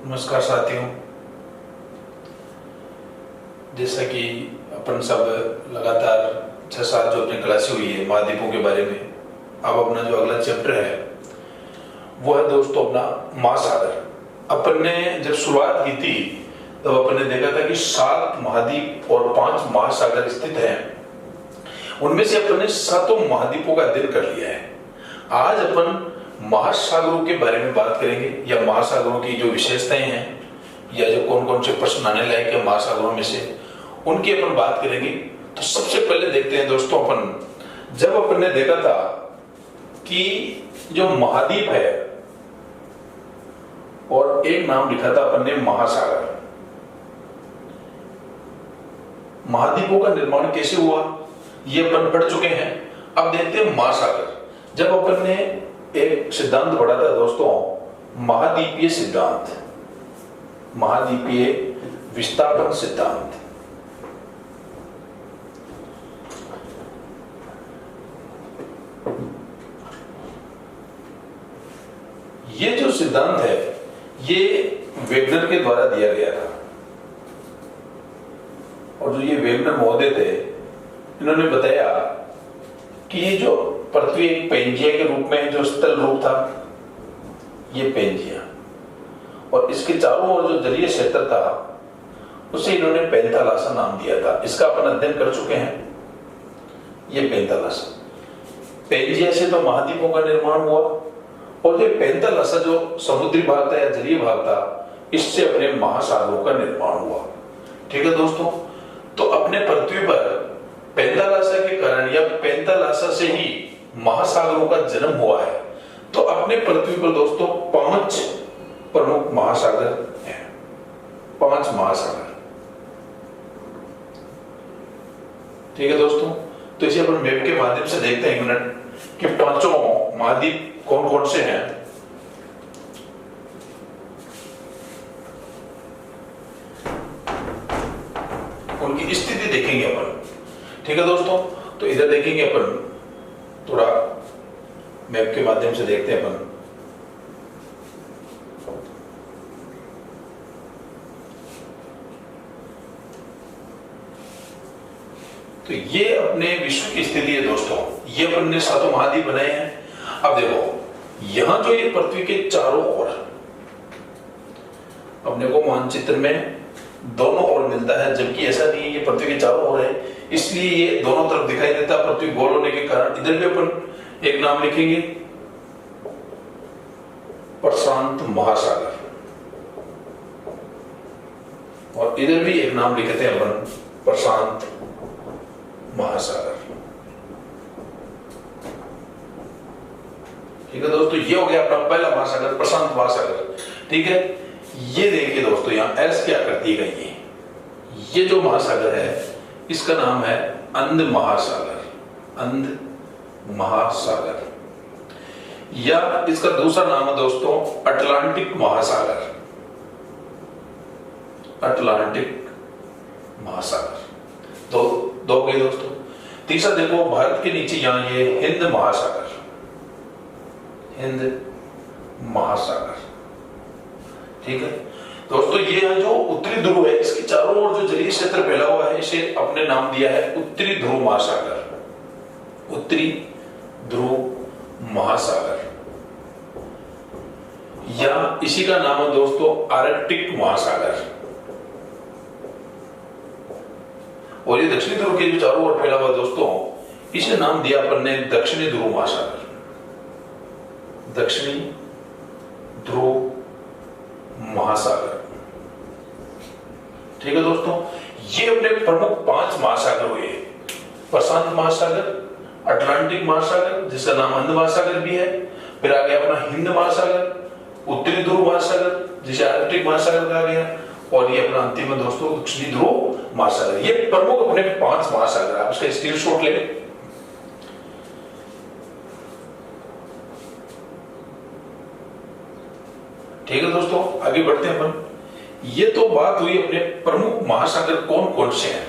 नमस्कार साथियों। जैसा कि अपन सब लगातार 6-7 जो अपनी क्लासें हुई है महाद्वीपों के बारे में, अब अपना जो अगला चैप्टर है वो है दोस्तों अपना महासागर। अपन ने जब शुरुआत की थी तब अपन ने देखा था कि 7 महाद्वीप और 5 महासागर स्थित हैं। उनमें से अपन ने 7 महाद्वीपों का अध्ययन कर लिया है। आज अपन महासागरों के बारे में बात करेंगे, या महासागरों की जो विशेषताएं हैं या जो कौन कौन से प्रश्न आने लायक है महासागरों में से, उनकी अपन बात करेंगे। तो सबसे पहले देखते हैं दोस्तों, जब अपन ने देखा था कि जो महाद्वीप है और एक नाम लिखा था अपन ने महासागर। महाद्वीपों का निर्माण कैसे हुआ ये अपन पढ़ चुके हैं। अब देखते हैं महासागर। जब अपन ने एक सिद्धांत पढ़ा था दोस्तों, महाद्वीपीय सिद्धांत, महाद्वीपीय विस्थापन सिद्धांत। ये जो सिद्धांत है ये वेगनर के द्वारा दिया गया था, और जो ये वेगनर महोदय थे इन्होंने बताया कि ये जो पृथ्वी एक पेंजिया के रूप में जो स्थल रूप था, ये पेंजिया, और इसके चारों ओर जो जलीय क्षेत्र था उसे इन्होंने पैंथालासा नाम दिया था। इसका अपन अध्ययन कर चुके हैं। ये पैंथालासा, पेंजिया से तो महाद्वीपों का निर्माण हुआ, और ये पैंथालासा जो समुद्री भाग था या जलीय भाग था, इससे अपने महासागरों का निर्माण हुआ। ठीक है दोस्तों, तो अपने पृथ्वी पर पैंथालासा के कारण या पैंथालासा से ही महासागरों का जन्म हुआ है। तो अपने पृथ्वी पर दोस्तों 5 प्रमुख महासागर हैं, 5 महासागर। ठीक है दोस्तों, तो इसे अपन मैप के माध्यम से देखते हैं एक मिनट कि 5 महाद्वीप कौन कौन से हैं। उनकी स्थिति देखेंगे अपन। ठीक है दोस्तों, तो इधर देखेंगे अपन, थोड़ा मैप के माध्यम से देखते हैं अपन। तो ये अपने विश्व की स्थिति है दोस्तों। ये अपन ने 7 महाद्वीप बनाए हैं। अब देखो, यहां जो ये पृथ्वी के चारों ओर अपने को मानचित्र में दोनों ओर मिलता है, जबकि ऐसा नहीं है, ये पृथ्वी के चारों ओर है, इसलिए ये दोनों तरफ दिखाई देता है पृथ्वी गोल होने के कारण। इधर भी अपन एक नाम लिखेंगे, प्रशांत महासागर, और इधर भी एक नाम लिखते हैं अपन, प्रशांत महासागर। ठीक है दोस्तों, ये हो गया अपना पहला महासागर, प्रशांत महासागर। ठीक है, ये देखिए दोस्तों, यहां एस की आकृति का ये जो महासागर है इसका नाम है अंध महासागर, अंध महासागर, या इसका दूसरा नाम है दोस्तों अटलांटिक महासागर, अटलांटिक महासागर। तो दो गए दोस्तों। तीसरा देखो, भारत के नीचे यहां ये हिंद महासागर, हिंद महासागर। ठीक है दोस्तों, ये जो उत्तरी ध्रुव है इसके चारों ओर जो जलीय क्षेत्र फैला हुआ है, इसे अपने नाम दिया है उत्तरी ध्रुव महासागर, उत्तरी ध्रुव महासागर, या इसी का नाम है दोस्तों आर्कटिक महासागर। और ये दक्षिणी ध्रुव के जो चारों ओर फैला हुआ दोस्तों, इसे नाम दिया अपन ने दक्षिणी ध्रुव महासागर, दक्षिणी ध्रुव महासागर। ठीक है दोस्तों, ये अपने प्रमुख 5 महासागर हुए, प्रशांत महासागर, अटलांटिक महासागर जिसका नाम अंध महासागर भी है, फिर आ गया अपना हिंद महासागर, उत्तरी ध्रुव महासागर जिसे आर्कटिक महासागर कहा गया, और ये अपना अंतिम में दोस्तों दक्षिणी ध्रुव महासागर। ये प्रमुख अपने 5 महासागर, आप इसका स्क्रीनशॉट ले लें। ठीक है दोस्तों, आगे बढ़ते हैं अपन। ये तो बात हुई अपने प्रमुख महासागर कौन कौन से हैं।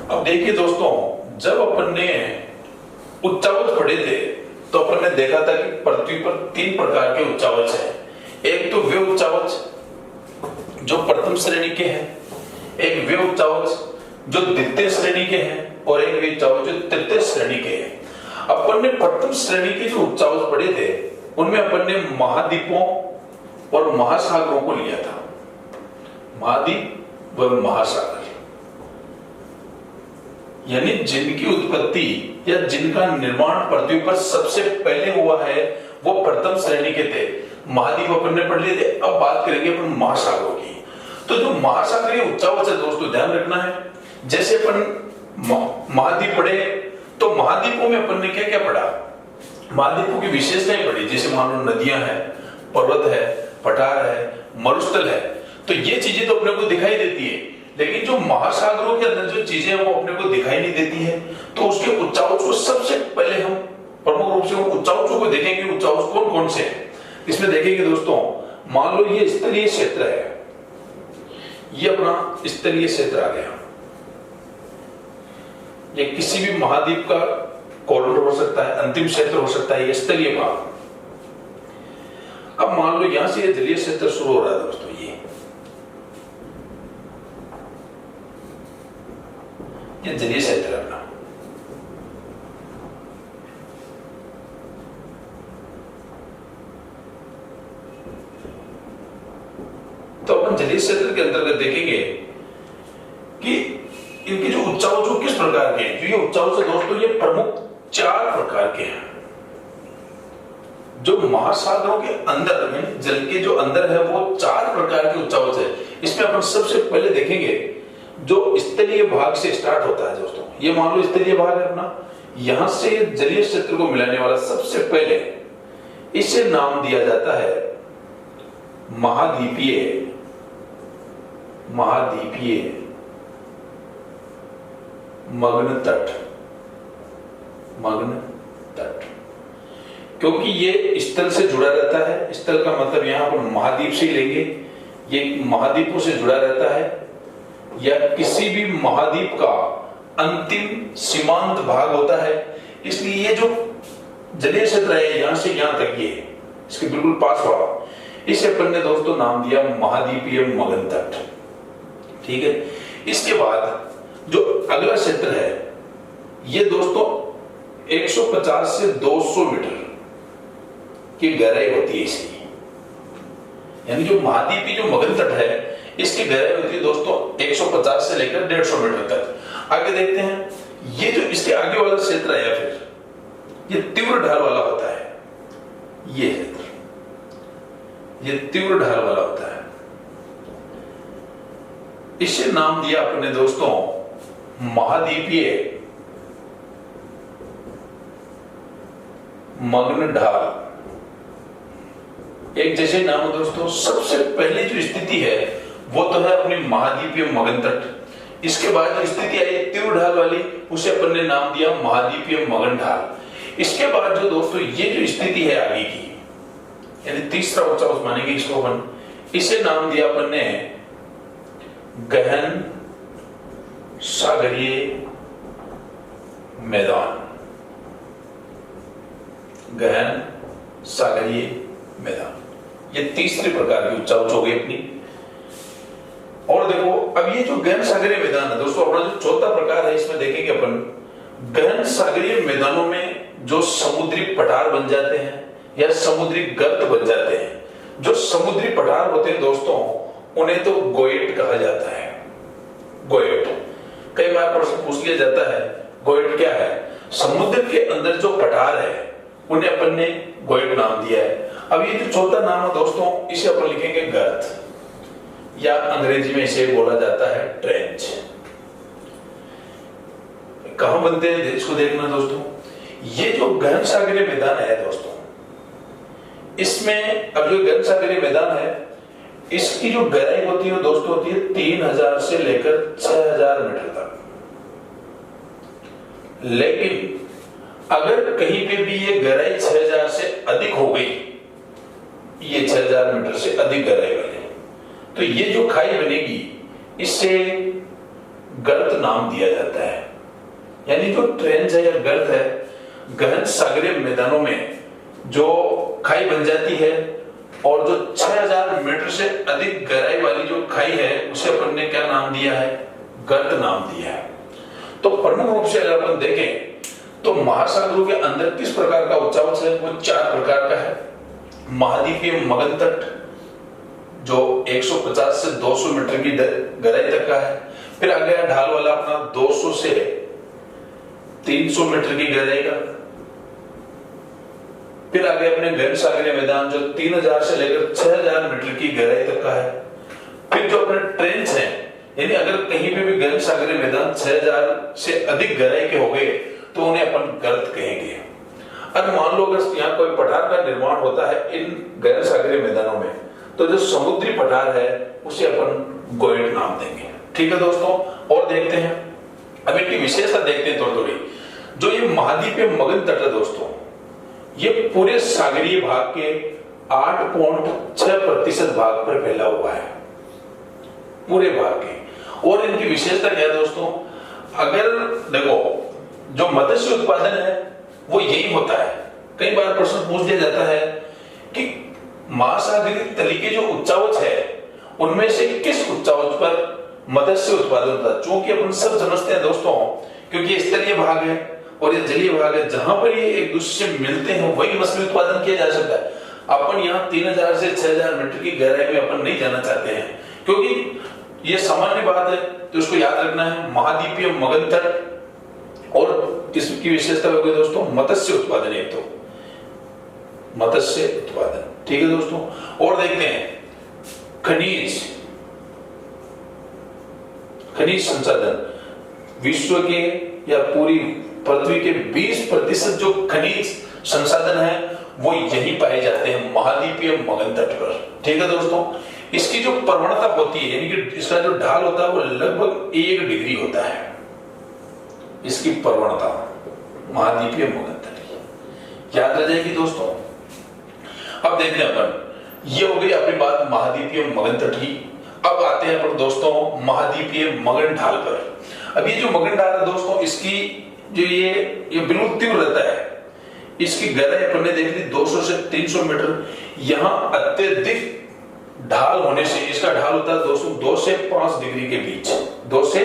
अब देखिए दोस्तों, जब अपन ने उच्चावच पढ़े थे तो अपन ने देखा था कि पृथ्वी पर 3 प्रकार के उच्चावच हैं। एक तो वे उच्चावच जो प्रथम श्रेणी के हैं, एक वे उच्चावच जो द्वितीय श्रेणी के हैं, और एक वे उच्चावच जो तृतीय श्रेणी के हैं। अपन ने प्रथम श्रेणी के जो उच्चावच पढ़े थे उनमें अपन ने महाद्वीपों और महासागरों को लिया था। महाद्वीप व महासागर यानी जिनकी उत्पत्ति या जिनका निर्माण पृथ्वी पर सबसे पहले हुआ है वो प्रथम श्रेणी के थे। महाद्वीप अपन ने पढ़ लिए थे। अब बात करेंगे अपन महासागरों की। तो जो महासागरीय उच्चावच है दोस्तों, ध्यान रखना है, जैसे अपन महाद्वीप पढ़े तो महाद्वीपों में अपन ने क्या क्या पढ़ा, महाद्वीपों की विशेषताएं पढ़ी, जैसे मान लो नदियां हैं, पर्वत है, पठार है, मरुस्थल है, तो ये चीजें तो अपने को दिखाई देती है। लेकिन जो महासागरों के अंदर जो चीजें हैं वो अपने को दिखाई नहीं देती है। तो उसके उच्चावच को सबसे पहले हम प्रमुख रूप से उच्चावचों को देखेंगे। उच्चावच कौन कौन से हैं इसमें देखेंगे दोस्तों। मान लो ये स्थलीय क्षेत्र है, ये अपना स्थलीय क्षेत्र आ गया। ये किसी भी महाद्वीप का कॉरिडोर हो सकता है, अंतिम क्षेत्र हो सकता है, ये स्थलीय भाग। अब मान लो यहां से ये जलीय क्षेत्र शुरू हो रहा है दोस्तों, ये जलीय क्षेत्र है अपना। तो अपन जलीय क्षेत्र के अंतर्गत देखेंगे कि इनके जो उच्चावच किस प्रकार के हैं। जो ये उच्चावच है दोस्तों, ये प्रमुख 4 प्रकार के हैं। जो महासागरों के अंदर में जल के जो अंदर है वो 4 प्रकार के उच्चावच है। इसमें अपन सबसे पहले देखेंगे जो स्थलीय भाग से स्टार्ट होता है दोस्तों। ये मान लो स्थलीय भाग है अपना, यहां से जलीय क्षेत्र को मिलाने वाला सबसे पहले इसे नाम दिया जाता है महाद्वीपीय मग्न तट। क्योंकि ये स्थल से जुड़ा रहता है, स्थल का मतलब यहां पर महाद्वीप से ही लेंगे, ये महाद्वीपों से जुड़ा रहता है, या किसी भी महाद्वीप का अंतिम सीमांत भाग होता है। इसलिए ये जो जलीय क्षेत्र है यहां से यहां तक, ये इसके बिल्कुल पास वाला, इसे अपन ने दोस्तों नाम दिया महाद्वीपीय मग्न तट। ठीक है। इसके बाद जो अगला क्षेत्र है ये दोस्तों 150 से 200 मीटर की गहराई होती है इसकी। यानी जो महाद्वीपीय जो मग्न तट है इसकी गहराई होती है दोस्तों 150 से लेकर 150 मीटर तक। आगे देखते हैं, ये जो इसके आगे वाला क्षेत्र है या फिर ये तीव्र ढाल वाला होता है। ये क्षेत्र ये तीव्र ढाल वाला होता है। इसे नाम दिया अपने दोस्तों महाद्वीपीय मग्न ढाल। एक जैसे नाम है दोस्तों। सबसे पहले जो स्थिति है वो तो है अपनी महाद्वीपीय मग्न तट। इसके बाद जो स्थिति आई तीव्र ढाल वाली, उसे अपन ने नाम दिया महाद्वीपीय मग्न ढाल। इसके बाद जो दोस्तों ये जो स्थिति है आगे की, यानी तीसरा उच्चावच मानेंगे इसको अपन, इसे नाम दिया अपन ने गहन सागरीय मैदान। गहन सागरीय मैदान, ये तीसरे प्रकार की उच्चावच हो गई अपनी। और देखो अब ये जो गहन सागरीय मैदान है दोस्तों, अपना जो चौथा प्रकार है इसमें देखेंगे अपन गहन सागरीय मैदानों में जो समुद्री पठार बन जाते हैं या समुद्री गर्त बन जाते हैं। जो समुद्री पठार होते हैं दोस्तों उन्हें तो गोएट कहा जाता है। गोएट कई बार प्रश्न पूछ लिया जाता है, गोएट क्या है? समुद्र के अंदर जो पठार है उन्हें अपन ने गोएट नाम दिया है। अब ये जो चौथा नाम है दोस्तों इसे अपन लिखेंगे गर्त, या अंग्रेजी में इसे बोला जाता है ट्रेंच। कहां बनते हैं इसको देखना दोस्तों। ये जो गहन सागरीय मैदान है दोस्तों, इसमें अब जो गहन सागरीय मैदान है इसकी जो गहराई होती है दोस्तों होती है 3000 से लेकर 6000 मीटर तक। लेकिन अगर कहीं पे भी ये गहराई 6000 से अधिक हो गई, ये 6000 मीटर से अधिक गहराई वाली, तो ये जो खाई बनेगी इससे गर्त नाम दिया जाता है। यानी जो ट्रेंच है या गर्त है, गहन सागरीय मैदानों में जो खाई बन जाती है और जो 6000 मीटर से अधिक गहराई वाली जो खाई है उसे अपन ने क्या नाम दिया है, गर्त नाम दिया है। तो प्रमुख रूप से अगर अपन देखें तो महासागरों के अंदर किस प्रकार का उच्चावच है, वो 4 प्रकार का है। महाद्वीपीय मगन तट जो 150 से 200 मीटर की गहराई तक का है। फिर आ गया ढाल वाला अपना 200 से 300 मीटर की गहराई का। फिर आ गया अपने गहन सागरीय मैदान जो 3000 से लेकर 6000 मीटर की गहराई तक का है। फिर जो अपने ट्रेंच है, यानी अगर कहीं पे भी गहन सागरीय मैदान 6000 से अधिक गहराई के हो गए तो उन्हें अपन गर्त कहेंगे। अब मान लो अगर यहाँ कोई पठार का निर्माण होता है इन गहन सागरीय मैदानों में, तो जो समुद्री पठार है उसे अपन गोइट नाम देंगे। ठीक है दोस्तों, और देखते हैं अब इनकी विशेषता देखते हैं थोड़ी थोड़ी। जो ये महाद्वीपीय मगन तट है दोस्तों, ये पूरे सागरीय भाग के 8.6% भाग पर फैला हुआ है, पूरे भाग के। और इनकी विशेषता क्या है दोस्तों, अगर देखो जो मत्स्य उत्पादन है वो यही होता है। कई बार प्रश्न पूछ दिया जाता है कि महासागरीय तली के जो उच्चावच है उनमें से किस उच्चावच पर मत्स्य उत्पादन होता है। चूंकि अपन सब समझते हैं दोस्तों, क्योंकि ये स्तरीय भाग है और ये जलीय भाग है, जहां पर ये एक दूसरे से मिलते हैं वही मछली उत्पादन किया जा सकता है। अपन यहाँ 3000 से 6000 मीटर की गहराई में अपन नहीं जाना चाहते हैं, क्योंकि ये सामान्य बात है, तो इसको याद रखना है। महाद्वीपीय मगन तट और इसकी विशेषता होगी दोस्तों मत्स्य उत्पादन, एक तो मत्स्य उत्पादन। ठीक है दोस्तों, और देखते हैं खनिज संसाधन। विश्व के या पूरी पृथ्वी के 20% जो खनिज संसाधन है वो यहीं पाए जाते हैं महाद्वीपीय मगन तट पर। ठीक है दोस्तों, इसकी जो प्रवणता होती है, यानी कि इसका जो ढाल होता है वो लगभग 1 डिग्री होता है। इसकी प्रवणता महाद्वीपीय मगन तट याद रह जाएगी दोस्तों। अब देखते हैं अपन, ये हो गई अपनी बात महाद्वीपीय मगन तट की। अब आते हैं अपन दोस्तों महाद्वीपीय मगन ढाल पर। अब ये जो मगन ढाल है दोस्तों, इसकी जो ये बिल्कुल तीव्र रहता है। इसकी गहराई अपन ने देख ली 200 से 300 मीटर। यहाँ अत्यधिक ढाल होने से, इसका ढाल होता है 2 से 5 डिग्री के बीच, 2 से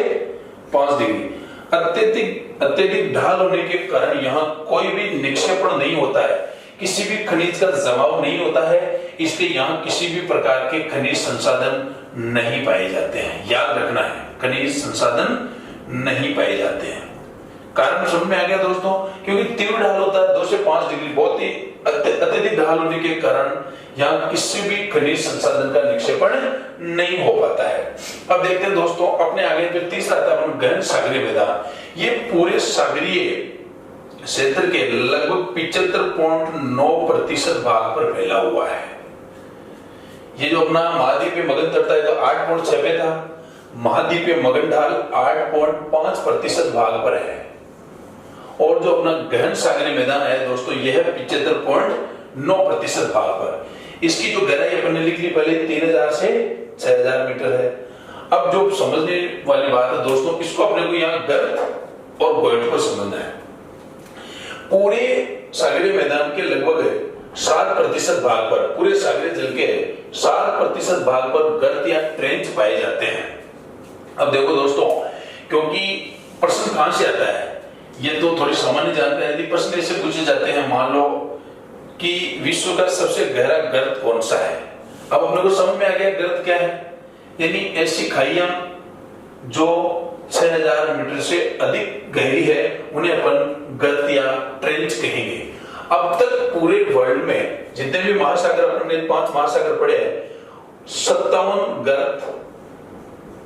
5 डिग्री। अत्यधिक ढाल होने के कारण यहाँ कोई भी निक्षेपण नहीं होता है, किसी भी खनिज का जमाव नहीं होता है, इसलिए यहाँ किसी भी प्रकार के खनिज संसाधन नहीं पाए जाते हैं। याद रखना है, खनिज संसाधन नहीं पाए जाते हैं। कारण समझ में आ गया दोस्तों, क्योंकि तीव्र ढाल होता है 2 से 5 डिग्री, बहुत ही अत्यधिक ढाल होने के कारण यहाँ किसी भी खनिज संसाधन का निक्षेपण नहीं हो पाता है। अब देखते हैं दोस्तों अपने आगे जो तीसरा आता है गहन सागरीय मैदान। ये पूरे सागरीय क्षेत्र के लगभग 75.9% भाग पर फैला हुआ है। ये जो अपना महाद्वीपीय मगन तट है तो 8.6 पे था, महाद्वीपीय मगन ढाल 8.5% भाग पर है। और जो अपना गहन सागरीय मैदान है दोस्तों, यह 75.9% भाग पर। इसकी जो गहराई अपन ने लिख ली पहले 3000 से 6000 मीटर है। अब जो समझने वाली बात है दोस्तों, इसको अपने को यहाँ गर्त और गोइट को समझना है। पूरे सागरीय मैदान के लगभग 7% भाग पर, पूरे सागरीय जल के 7% भाग पर गर्त या ट्रेंच पाए जाते हैं। अब देखो दोस्तों, क्योंकि प्रश्न कहां से आता है, ये तो थोड़ी सामान्य जानकारी। यदि प्रश्न ऐसे पूछे जाते हैं, मान लो कि विश्व का सबसे गहरा गर्त कौन सा है, अब अपने को समझ में आ गया गर्त क्या है, यानी ऐसी खाइयां जो 6000 मीटर से अधिक गहरी है उन्हें अपन गर्त या ट्रेंच कहेंगे। अब तक पूरे वर्ल्ड में जितने भी महासागर, अपन ने 5 महासागर पढ़े हैं, 57 गर्त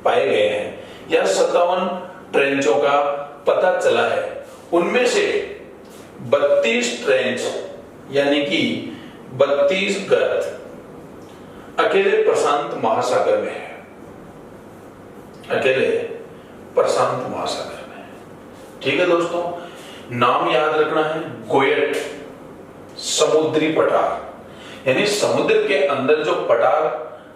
पाए गए हैं या 57 ट्रेंचों का पता चला है। उनमें से 32 ट्रेंच यानी कि 32 गर्त अकेले प्रशांत महासागर में है, अकेले प्रशांत महासागर में। ठीक है दोस्तों, नाम याद रखना है गोयट, समुद्री पठार, यानी समुद्र के अंदर जो पठार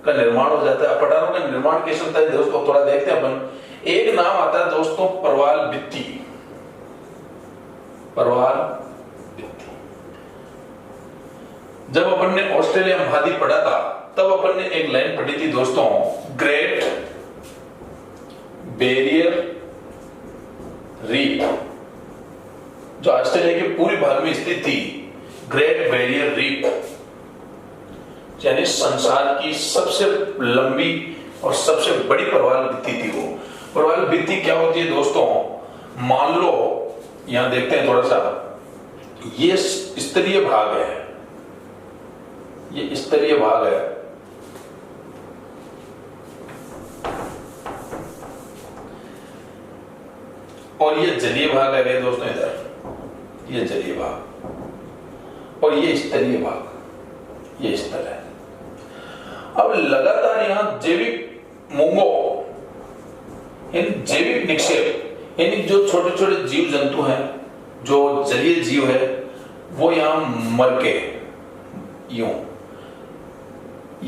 का निर्माण हो जाता है। पठारों का निर्माण कैसे होता है दोस्तों, थोड़ा देखते हैं अपन। एक नाम आता है दोस्तों परवाल भित्ति, परवाल भित्ति। जब अपन ने ऑस्ट्रेलिया महाद्वीप पढ़ा था तब अपन ने एक लाइन पढ़ी थी दोस्तों, ग्रेट बैरियर रीफ, जो ऑस्ट्रेलिया के पूरे भाग में स्थित थी। ग्रेट बैरियर रीफ यानी संसार की सबसे लंबी और सबसे बड़ी प्रवाल भित्ति थी। वो प्रवाल भित्ति क्या होती है दोस्तों, मान लो यहां देखते हैं थोड़ा सा, ये स्तरीय भाग है, ये स्तरीय भाग है, और ये जलीय भाग है दोस्तों, इधर ये जलीय भाग और ये स्तरीय भाग, ये स्तर है। अब लगातार यहां जैविक मूंगों, जैविक निक्षेप यानी जो छोटे छोटे जीव जंतु हैं, जो जलीय जीव है, वो यहां मर के यूं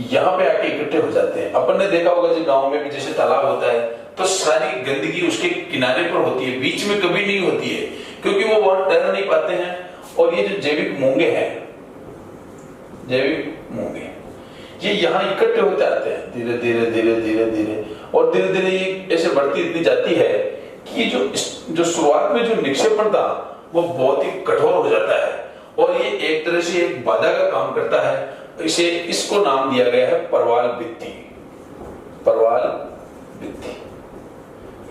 यहां पे आके इकट्ठे हो जाते हैं। अपन ने देखा होगा जी गांव में भी जैसे तालाब होता है तो सारी गंदगी उसके किनारे पर होती है, बीच में कभी नहीं होती है, क्योंकि वो वहां तैर नहीं पाते हैं। और ये जो जैविक मूंगे हैं, जैविक मूंगे, ये यहाँ इकट्ठे होते आते हैं धीरे धीरे धीरे धीरे धीरे, और धीरे धीरे ये ऐसे बढ़ती इतनी जाती है कि जो शुरुआत में जो निक्षेपण था वो बहुत ही कठोर हो जाता है, और ये एक तरह से एक बाधा का काम करता है। इसे इसको नाम दिया गया है परवाल भित्ति, परवाल भित्ति।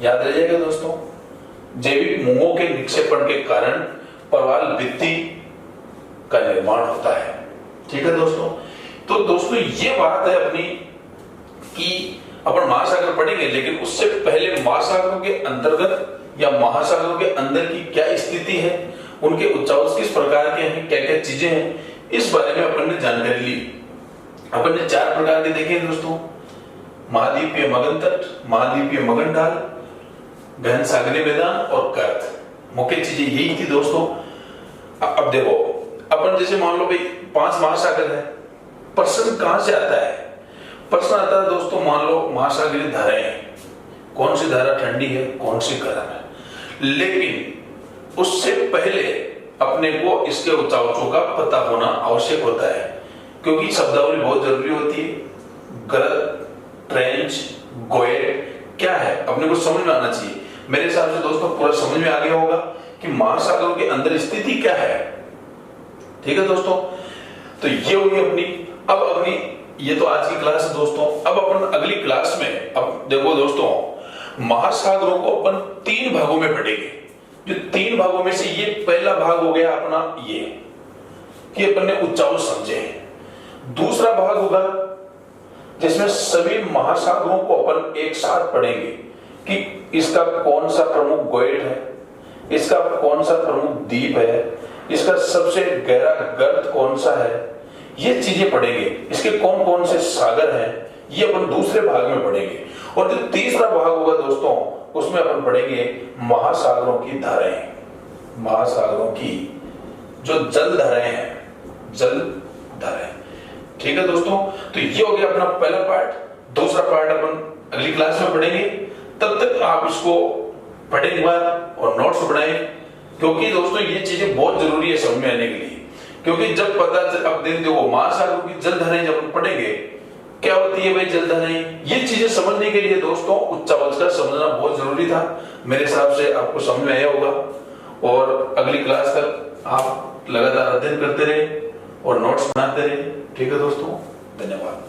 याद रहिएगा दोस्तों, जैविक मूंगों के निक्षेपण के कारण परवाल भित्ति का निर्माण होता है। ठीक है दोस्तों, तो दोस्तों ये बात है अपनी कि अपन महासागर पढ़ेंगे, लेकिन उससे पहले महासागरों के अंतर्गत या महासागरों के अंदर की क्या स्थिति है, उनके उच्चावच किस प्रकार के हैं, क्या क्या चीजें हैं, इस बारे में अपन ने जानकारी ली। अपन ने 4 प्रकार के देखे दोस्तों, महाद्वीपीय मगन तट, महाद्वीपीय मगन ढाल, गहन सागरीय मैदान और कर्त। मुख्य चीजें यही थी दोस्तों। अब देखो, अपन जैसे मान लो भाई 5 महासागर है, प्रश्न कहां से आता है? प्रश्न आता है दोस्तों, मान लो महासागरीय धाराएं, कौन सी धारा ठंडी है, कौन सी गर्म है, लेकिन उससे पहले अपने को इसके उच्चावचों का पता होना आवश्यक होता है, क्योंकि शब्दावली बहुत जरूरी होती है। गलत, ट्रेंच, गोएट क्या है अपने को समझ में आना चाहिए। मेरे हिसाब से दोस्तों पूरा समझ में आ गया होगा कि महासागरों के अंदर स्थिति क्या है। ठीक है दोस्तों, तो ये हुई अपनी, अब अपनी ये तो आज की क्लास है दोस्तों। अब अपन अगली क्लास में, अब देखो दोस्तों, महासागरों को अपन 3 भागों में पढ़ेंगे। जो 3 भागों में से ये पहला भाग हो गया अपना ये कि अपन ने उच्चावच समझे। दूसरा भाग होगा जिसमें सभी महासागरों को अपन एक साथ पढ़ेंगे कि इसका कौन सा प्रमुख गोएट है, इसका कौन सा प्रमुख द्वीप है, इसका सबसे गहरा गर्त कौन सा है, ये चीजें पढ़ेंगे। इसके कौन कौन से सागर हैं, ये अपन दूसरे भाग में पढ़ेंगे। और जो तीसरा भाग होगा दोस्तों, उसमें अपन पढ़ेंगे महासागरों की धाराएं, महासागरों की जो जल धाराएं हैं, जल धाराएं। ठीक है दोस्तों, तो ये हो गया अपना पहला पार्ट। दूसरा पार्ट अपन अगली क्लास में पढ़ेंगे। तब तक आप इसको पढ़े के बाद और नोट्स बनाएं, क्योंकि दोस्तों ये चीजें बहुत जरूरी है समझ में आने के लिए। क्योंकि जब पता, अब देखो महासागरों की जल धाराएं जब हम पढ़ेंगे, क्या होती है भाई जल धाराएं, ये चीजें समझने के लिए दोस्तों उच्चावच का समझना बहुत जरूरी था। मेरे हिसाब से आपको समझ में आया होगा, और अगली क्लास तक आप लगातार अध्ययन करते रहे और नोट्स बनाते रहे। ठीक है दोस्तों, धन्यवाद।